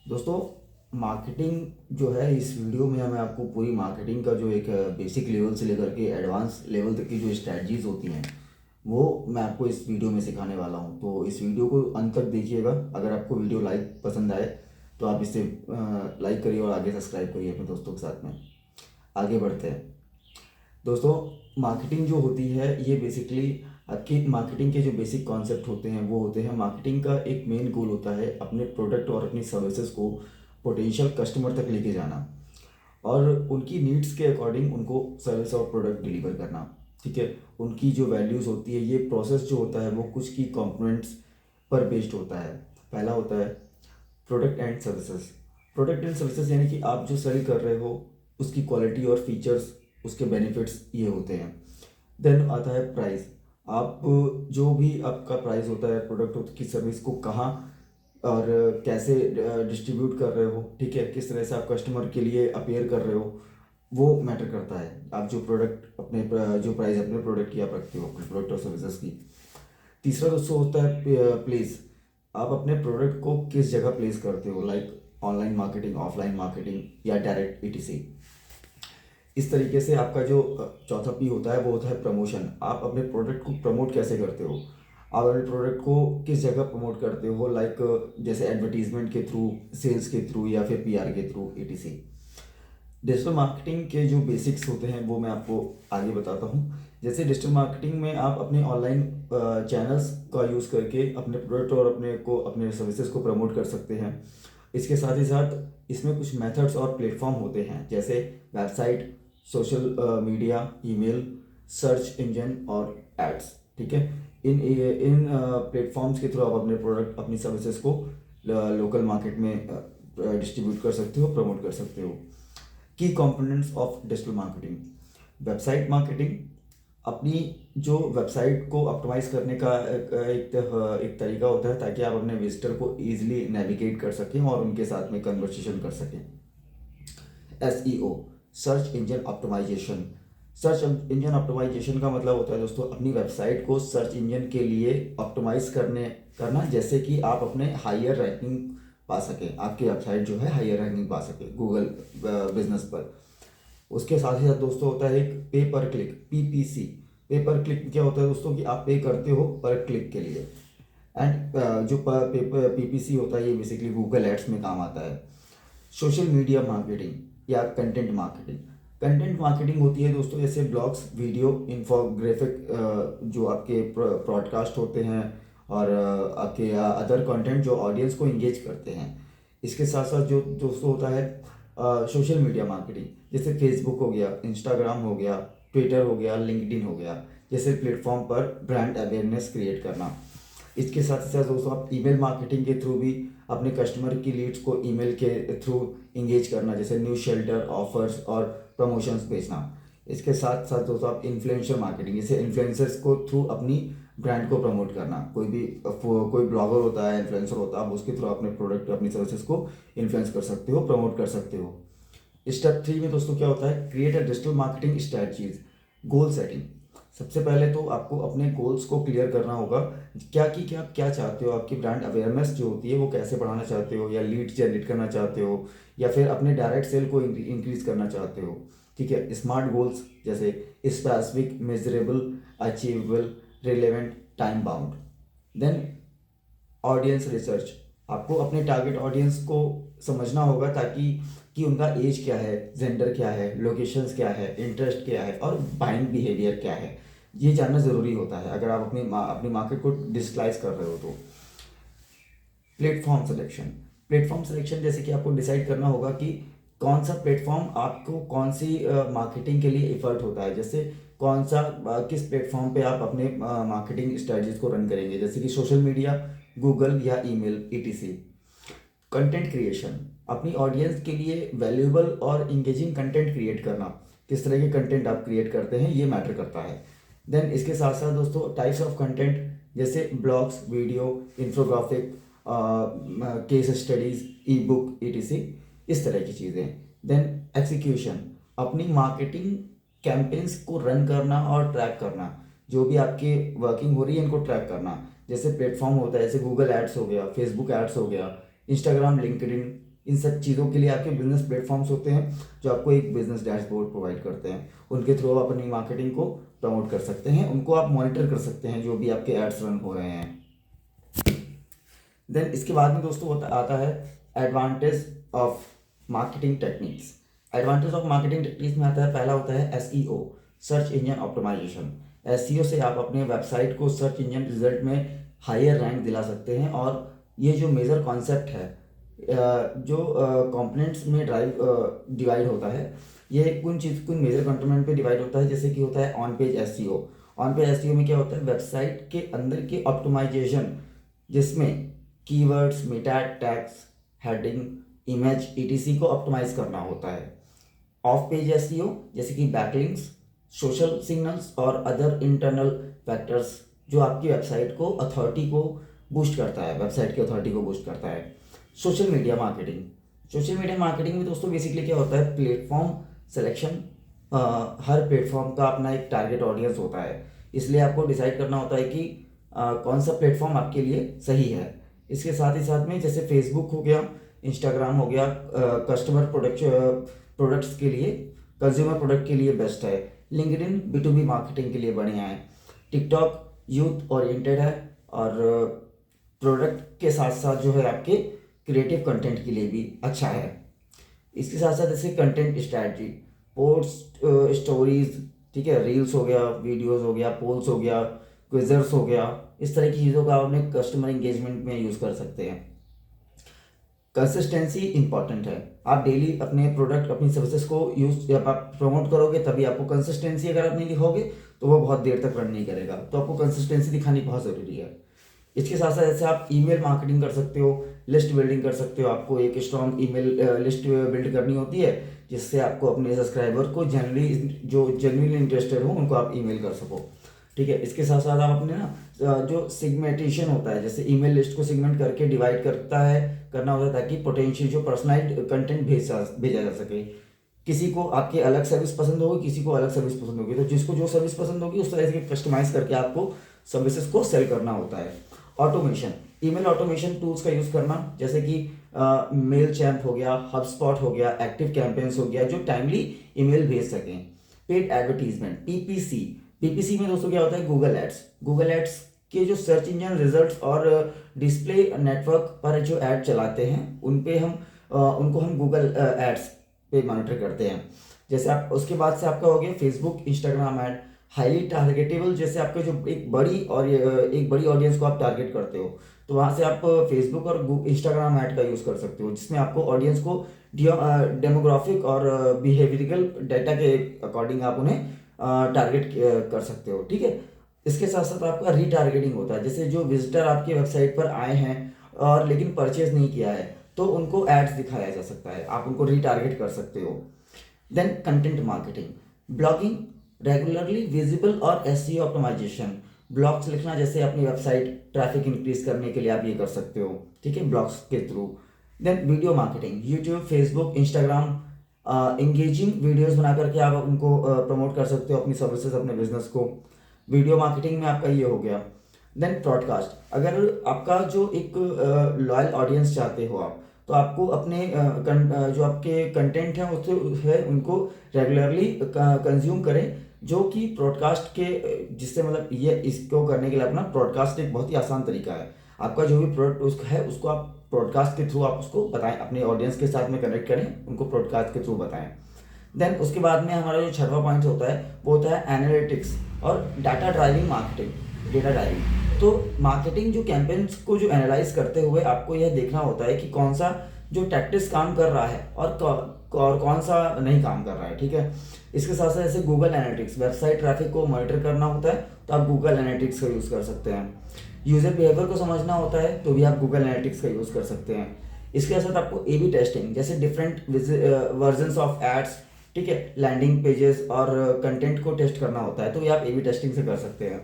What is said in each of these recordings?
दोस्तों, मार्केटिंग जो है इस वीडियो में मैं आपको पूरी मार्केटिंग का जो एक बेसिक लेवल से लेकर के एडवांस लेवल तक की जो स्ट्रैटेजीज होती हैं वो मैं आपको इस वीडियो में सिखाने वाला हूं। तो इस वीडियो को अंत तक देखिएगा। अगर आपको वीडियो लाइक पसंद आए तो आप इसे लाइक करिए और आगे सब्सक्राइब करिए अपने दोस्तों के साथ में। आगे बढ़ते हैं। दोस्तों, मार्केटिंग जो होती है ये बेसिकली आपकी मार्केटिंग के जो बेसिक कॉन्सेप्ट होते हैं वो होते हैं। मार्केटिंग का एक मेन गोल होता है अपने प्रोडक्ट और अपनी सर्विसेज को पोटेंशियल कस्टमर तक लेके जाना और उनकी नीड्स के अकॉर्डिंग उनको सर्विस और प्रोडक्ट डिलीवर करना। ठीक है, उनकी जो वैल्यूज़ होती है, ये प्रोसेस जो होता है वो कुछ की कंपोनेंट्स पर बेस्ड होता है। पहला होता है product and services. Product and services यानी कि आप जो सेल कर रहे हो उसकी क्वालिटी और फीचर्स, उसके बेनिफिट्स ये होते हैं। देन आता है प्राइस। आप जो भी आपका प्राइस होता है प्रोडक्ट की सर्विस को कहाँ और कैसे डिस्ट्रीब्यूट कर रहे हो, ठीक है, किस तरह से आप कस्टमर के लिए अपेयर कर रहे हो, वो मैटर करता है। आप जो प्रोडक्ट अपने जो प्राइस अपने प्रोडक्ट की आप रखते हो अपने प्रोडक्ट और सर्विसेज की। तीसरा दोस्तों होता है प्लेस। आप अपने प्रोडक्ट को किस जगह प्लेस करते हो, like online marketing, offline marketing या डायरेक्ट ईटीसी। इस तरीके से आपका जो चौथा पी होता है वो होता है प्रमोशन। आप अपने प्रोडक्ट को प्रमोट कैसे करते हो, आप अपने प्रोडक्ट को किस जगह प्रमोट करते हो, लाइक जैसे एडवर्टीजमेंट के थ्रू, सेल्स के थ्रू या फिर पीआर के थ्रू, ईटीसी। डिजिटल मार्केटिंग के जो बेसिक्स होते हैं वो मैं आपको आगे बताता हूँ। जैसे डिजिटल मार्केटिंग में आप अपने ऑनलाइन चैनल्स का यूज़ करके अपने प्रोडक्ट और अपने सर्विसेज को प्रमोट कर सकते हैं। इसके साथ ही साथ इसमें कुछ मेथड्स और प्लेटफॉर्म होते हैं जैसे website, social media, email, search engine और एड्स। ठीक है, इन इन प्लेटफॉर्म्स के थ्रू आप अपने प्रोडक्ट, अपनी सर्विसेज को लोकल मार्केट में डिस्ट्रीब्यूट कर सकते हो, प्रमोट कर सकते हो। की components of digital marketing. Website marketing, अपनी जो वेबसाइट को ऑप्टिमाइज करने का एक तरीका होता है ताकि आप अपने विजिटर को ईजिली नेविगेट कर सकें और उनके साथ में कन्वर्सेशन कर सकें। SEO, search engine optimisation. Search engine optimisation का मतलब होता है दोस्तों अपनी वेबसाइट को सर्च इंजन के लिए ऑप्टिमाइज करना, जैसे कि आप अपने हायर रैंकिंग पा सकें, आपकी वेबसाइट जो है हायर रैंकिंग पा सके गूगल बिजनेस पर। उसके साथ ही साथ दोस्तों होता है एक पे पर क्लिक, पीपीसी। पे पर क्लिक क्या होता है दोस्तों कि आप पे करते हो पर क्लिक के लिए। एंड जो पीपीसी होता है ये बेसिकली गूगल एड्स में काम आता है। सोशल मीडिया मार्केटिंग या कंटेंट मार्केटिंग। कंटेंट मार्केटिंग होती है दोस्तों जैसे ब्लॉग्स, वीडियो, इन्फोग्राफिक, जो आपके ब्रॉडकास्ट होते हैं और आपके अदर कंटेंट जो ऑडियंस को इंगेज करते हैं। इसके साथ साथ जो दोस्तों होता है सोशल मीडिया मार्केटिंग, जैसे फेसबुक हो गया, इंस्टाग्राम हो गया, ट्विटर हो गया, लिंक्डइन हो गया, जैसे प्लेटफॉर्म पर ब्रांड अवेयरनेस क्रिएट करना। इसके साथ साथ दोस्तों आप ईमेल मार्केटिंग के थ्रू भी अपने कस्टमर की लीड्स को ईमेल के थ्रू इंगेज करना, जैसे न्यूज शेल्टर, ऑफर्स और प्रमोशंस भेजना। इसके साथ साथ दोस्तों आप इन्फ्लुएंसर मार्केटिंग, जैसे इन्फ्लुएंसर्स को थ्रू अपनी ब्रांड को प्रमोट करना। कोई ब्लॉगर होता है, इन्फ्लुएंसर होता है, आप उसके थ्रू अपने प्रोडक्ट, अपनी सर्विसेज को इन्फ्लुएंस कर सकते हो, प्रमोट कर सकते हो। स्टेप 3 में दोस्तों क्या होता है, create a digital marketing strategies. Goal setting. सबसे पहले तो आपको अपने गोल्स को क्लियर करना होगा, क्या कि क्या आप क्या चाहते हो, आपकी ब्रांड अवेयरनेस जो होती है वो कैसे बढ़ाना चाहते हो, या लीड जनरेट करना चाहते हो, या फिर अपने डायरेक्ट सेल को इंक्रीज करना चाहते हो। ठीक है, स्मार्ट गोल्स जैसे specific, measurable, achievable, relevant, time bound. Then audience research. आपको अपने टारगेट ऑडियंस को समझना होगा ताकि कि उनका एज क्या है, जेंडर क्या है, लोकेशंस क्या है, इंटरेस्ट क्या है और बाइंग बिहेवियर क्या है, ये जानना ज़रूरी होता है अगर आप अपनी मार्केट को डिजिटलाइज कर रहे हो तो। Platform selection. प्लेटफॉर्म सिलेक्शन जैसे कि आपको डिसाइड करना होगा कि कौन सा प्लेटफॉर्म आपको कौन सी मार्केटिंग के लिए इफर्ट होता है, जैसे कौन सा किस प्लेटफॉर्म पे आप अपने मार्केटिंग स्ट्रेटजीज को रन करेंगे, जैसे कि सोशल मीडिया, गूगल या ईमेल, ईटीसी। कंटेंट क्रिएशन, अपनी ऑडियंस के लिए वैल्यूएबल और इंगेजिंग कंटेंट क्रिएट करना, किस तरह के कंटेंट आप क्रिएट करते हैं ये मैटर करता है। देन इसके साथ साथ दोस्तों टाइप्स ऑफ कंटेंट, जैसे blogs, video, infographic, case studies, ई बुक, ईटीसी, इस तरह की चीज़ें। देन एग्जीक्यूशन, अपनी मार्केटिंग कैंपेन्स को रन करना और ट्रैक करना, जो भी आपकी वर्किंग हो रही है इनको ट्रैक करना। जैसे प्लेटफॉर्म होता है, जैसे गूगल एड्स हो गया, फेसबुक एड्स हो गया, इंस्टाग्राम, लिंक्डइन, इन सब चीज़ों के लिए आपके बिजनेस प्लेटफॉर्म्स होते हैं जो आपको एक बिजनेस डैशबोर्ड प्रोवाइड करते हैं। उनके थ्रू आप अपनी मार्केटिंग को प्रमोट कर सकते हैं, उनको आप मॉनिटर कर सकते हैं जो भी आपके एड्स रन हो रहे हैं। देन इसके बाद में दोस्तों आता है advantage of marketing techniques. Advantage of marketing techniques में आता है, पहला होता है SEO, search engine optimisation. SEO से आप अपने वेबसाइट को सर्च इंजन रिजल्ट में हायर रैंक दिला सकते हैं। और ये जो मेजर कॉन्सेप्ट है जो कंपोनेंट्स में डिवाइड होता है, ये कुछ मेजर कंपोनेंट पे डिवाइड होता है। जैसे कि होता है on page SEO. On page SEO में क्या होता है, वेबसाइट के अंदर के ऑप्टिमाइजेशन, जिसमें keywords, Meta tags, heading, image, etc को ऑप्टिमाइज करना होता है। ऑफ पेज एसईओ जैसे कि बैकलिंक्स, सोशल सिग्नल्स और अदर इंटरनल फैक्टर्स जो आपकी वेबसाइट को अथॉरिटी को बूस्ट करता है, वेबसाइट की अथॉरिटी को बूस्ट करता है। Social media marketing. Social media marketing में दोस्तों बेसिकली क्या होता है, प्लेटफॉर्म सिलेक्शन। हर प्लेटफॉर्म का अपना एक टारगेट ऑडियंस होता है, इसलिए आपको डिसाइड करना होता है कि कौन सा प्लेटफॉर्म आपके लिए सही है। इसके साथ ही साथ में जैसे फेसबुक हो गया, इंस्टाग्राम हो गया, कस्टमर प्रोडक्ट्स के लिए, कंज्यूमर प्रोडक्ट के लिए बेस्ट है। लिंक्डइन B2B मार्केटिंग के लिए बढ़िया है। टिकटॉक यूथ ओरिएंटेड है और प्रोडक्ट के साथ साथ जो है आपके क्रिएटिव कंटेंट के लिए भी अच्छा है। इसके साथ साथ जैसे कंटेंट स्ट्रैटेजी, पोस्ट, स्टोरीज, ठीक है, रील्स हो गया, वीडियोस हो गया, पोल्स हो गया, क्विजर्स हो गया, इस तरह की चीज़ों का आप अपने कस्टमर इंगेजमेंट में यूज़ कर सकते हैं। कंसिस्टेंसी इंपॉर्टेंट है। आप डेली अपने प्रोडक्ट, अपनी सर्विसेज को यूज जब आप प्रमोट करोगे तभी आपको कंसिस्टेंसी, अगर आप नहीं दिखाओगे तो वो बहुत देर तक रन नहीं करेगा, तो आपको कंसिस्टेंसी दिखानी बहुत ज़रूरी है। इसके साथ साथ जैसे आप ईमेल मार्केटिंग कर सकते हो, लिस्ट बिल्डिंग कर सकते हो। आपको एक स्ट्रॉन्ग ईमेल लिस्ट बिल्ड करनी होती है जिससे आपको अपने सब्सक्राइबर को जेन्युइनली इंटरेस्टेड हो उनको आप ईमेल कर सको, ठीक है। इसके साथ साथ आप अपने ना जो सिगमेंटेशन होता है, जैसे ईमेल लिस्ट को सिगमेंट करके डिवाइड करना होता है ताकि पोटेंशियल जो पर्सनलाइज्ड कंटेंट भेजा जा सके। किसी को आपकी अलग सर्विस पसंद होगी, किसी को अलग सर्विस पसंद होगी, तो जिसको जो सर्विस पसंद होगी उस तरह से कस्टमाइज करके आपको सर्विसेज को सेल करना होता है। ऑटोमेशन, ईमेल ऑटोमेशन टूल्स का यूज़ करना, जैसे कि मेल चैम्प हो गया, हबस्पॉट हो गया, एक्टिव कैंपेन्स हो गया, जो टाइमली ईमेल भेज सकें। पेड एडवर्टीजमेंट, पीपीसी में दोस्तों क्या होता है, गूगल एड्स के जो सर्च इंजन रिजल्ट्स और डिस्प्ले नेटवर्क पर जो ऐड चलाते हैं उनको हम गूगल एड्स पे मॉनिटर करते हैं। जैसे आप उसके बाद से आपका हो गया Facebook, Instagram add, highly targetable. जैसे आपका जो एक बड़ी ऑडियंस को आप टारगेट करते हो तो वहाँ से आप फेसबुक और इंस्टाग्राम ऐड का यूज़ कर सकते हो, जिसमें आपको ऑडियंस को डेमोग्राफिक और बिहेवियरल डाटा के अकॉर्डिंग आप उन्हें टारगेट कर सकते हो, ठीक है। इसके साथ साथ आपका रीटारगेटिंग होता है, जैसे जो विजिटर आपकी वेबसाइट पर आए हैं और लेकिन परचेज नहीं किया है तो उनको एड्स दिखाया जा सकता है, आप उनको रीटारगेट कर सकते हो। Then content marketing, blogging, regularly visible और एसईओ ऑप्टिमाइजेशन। ब्लॉग्स लिखना, जैसे अपनी वेबसाइट ट्रैफिक इंक्रीज करने के लिए आप ये कर सकते हो, ठीक है, ब्लॉग्स के through. Then video marketing, YouTube, Facebook, Instagram, engaging videos बना करके आप उनको प्रमोट कर सकते हो अपनी सर्विसेज, अपने बिजनेस को। वीडियो मार्केटिंग में आपका ये हो गया। देन ब्रॉडकास्ट, अगर आपका जो एक लॉयल ऑडियंस चाहते हो आप, तो आपको अपने जो आपके कंटेंट हैं उससे उनको रेगुलरली कंज्यूम करें, जो कि ब्रॉडकास्ट के जिससे मतलब ये इसको करने के लिए अपना ब्रॉडकास्ट एक बहुत ही आसान तरीका है। आपका जो भी प्रोडक्ट है उसको आप ब्रॉडकास्ट के थ्रू आप उसको बताएं, अपने ऑडियंस के साथ में कनेक्ट करें, उनको ब्रॉडकास्ट के थ्रू बताएं। देन उसके बाद में हमारा जो छठवां पॉइंट होता है वो होता है एनालिटिक्स और data driving marketing, data driving. तो मार्केटिंग जो कैंपेन्स को जो एनालाइज करते हुए आपको यह देखना होता है कि कौन सा जो टैक्टिक्स काम कर रहा है और कौन सा नहीं काम कर रहा है, ठीक है। इसके साथ साथ जैसे गूगल एनालिटिक्स, वेबसाइट ट्रैफिक को मॉनिटर करना होता है तो आप गूगल एनालिटिक्स का यूज़ कर सकते हैं। यूज़र बिहेवियर को समझना होता है तो भी आप गूगल एनालिटिक्स का यूज़ कर सकते हैं। इसके साथ आपको ए बी टेस्टिंग, जैसे डिफरेंट वर्जन्स ऑफ एड्स, ठीक है, लैंडिंग पेजेस और कंटेंट को टेस्ट करना होता है, तो ये आप ए बी टेस्टिंग से कर सकते हैं।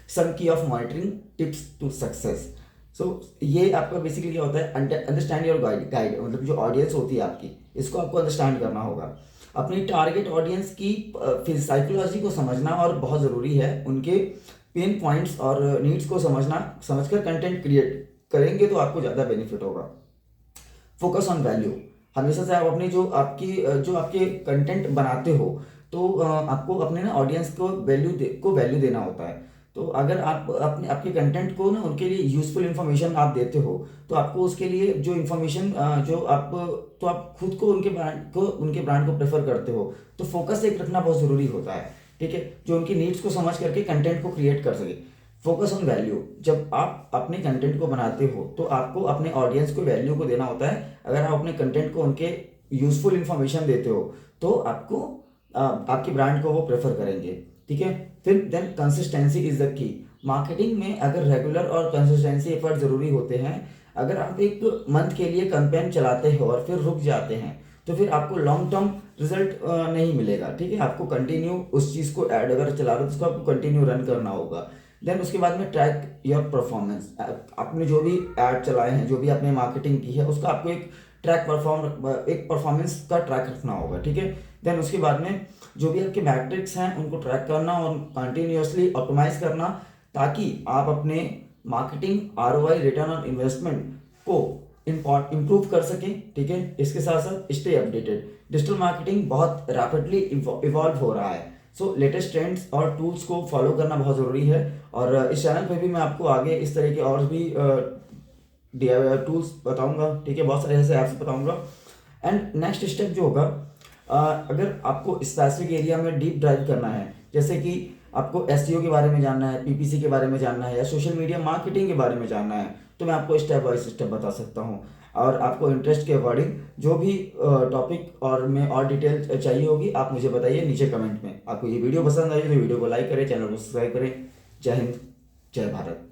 Some key of monitoring tips to success. So ये आपका बेसिकली क्या होता है, अंडरस्टैंड योर गाइड, मतलब जो ऑडियंस होती है आपकी, इसको आपको अंडरस्टैंड करना होगा। अपनी टारगेट ऑडियंस की साइकोलॉजी को समझना और बहुत ज़रूरी है, उनके पेन पॉइंट्स और नीड्स को समझकर कंटेंट क्रिएट करेंगे तो आपको ज़्यादा बेनिफिट होगा। Focus on value. हमेशा से आप अपनी जो आपके कंटेंट बनाते हो, तो आपको अपने ना ऑडियंस को वैल्यू देना होता है। तो अगर आप अपने आपके कंटेंट को ना उनके लिए यूज़फुल इन्फॉर्मेशन आप देते हो, तो आपको उसके लिए जो इन्फॉर्मेशन जो आप तो आप खुद को उनके ब्रांड को प्रेफर करते हो, तो फोकस एक रखना बहुत ज़रूरी होता है। ठीक है, जो उनकी नीड्स को समझ करके कंटेंट को क्रिएट कर सके। फोकस ऑन वैल्यू, जब आप अपने कंटेंट को बनाते हो तो आपको अपने ऑडियंस को वैल्यू को देना होता है। अगर आप अपने कंटेंट को उनके यूजफुल इंफॉर्मेशन देते हो, तो आपको आपके ब्रांड को वो प्रेफर करेंगे। ठीक है, फिर then consistency is the key. Marketing में अगर रेगुलर और कंसिस्टेंसी एफर्ट ज़रूरी होते हैं। अगर आप एक मंथ के लिए कैंपेन चलाते हो और फिर रुक जाते हैं, तो फिर आपको लॉन्ग टर्म रिजल्ट नहीं मिलेगा। ठीक है, आपको कंटिन्यू उस चीज़ को ऐड अगर चला रहे हो तो उसको आपको कंटिन्यू रन करना होगा। देन उसके बाद में ट्रैक योर परफॉर्मेंस। आपने जो भी ऐड चलाए हैं, जो भी आपने मार्केटिंग की है, उसका आपको एक परफॉर्मेंस का ट्रैक रखना होगा। ठीक है, देन उसके बाद में जो भी आपके मैट्रिक्स हैं उनको ट्रैक करना और कंटिन्यूअसली ऑप्टिमाइज करना, ताकि आप अपने marketing ROI, return on investment को इम्प्रूव कर सकें। ठीक है, इसके साथ साथ स्टे अपडेटेड। डिजिटल मार्केटिंग बहुत रैपिडली इवॉल्व हो रहा है, सो लेटेस्ट ट्रेंड्स और टूल्स को फॉलो करना बहुत ज़रूरी है। और इस चैनल पे भी मैं आपको आगे इस तरह के और भी DIY टूल्स बताऊंगा। ठीक है, बहुत सारे ऐसे ऐप्स बताऊंगा। एंड नेक्स्ट स्टेप जो होगा, अगर आपको स्पेसिफिक एरिया में डीप ड्राइव करना है, जैसे कि आपको SEO के बारे में जानना है, PPC के बारे में जानना है, या सोशल मीडिया मार्केटिंग के बारे में जानना है, तो मैं आपको स्टेप बाय स्टेप बता सकता हूँ। और आपको इंटरेस्ट के अकॉर्डिंग जो भी टॉपिक और में और डिटेल चाहिए होगी, आप मुझे बताइए नीचे कमेंट में। आपको ये वीडियो पसंद आई तो वीडियो को लाइक करें, चैनल को सब्सक्राइब करें। जय हिंद, जय भारत।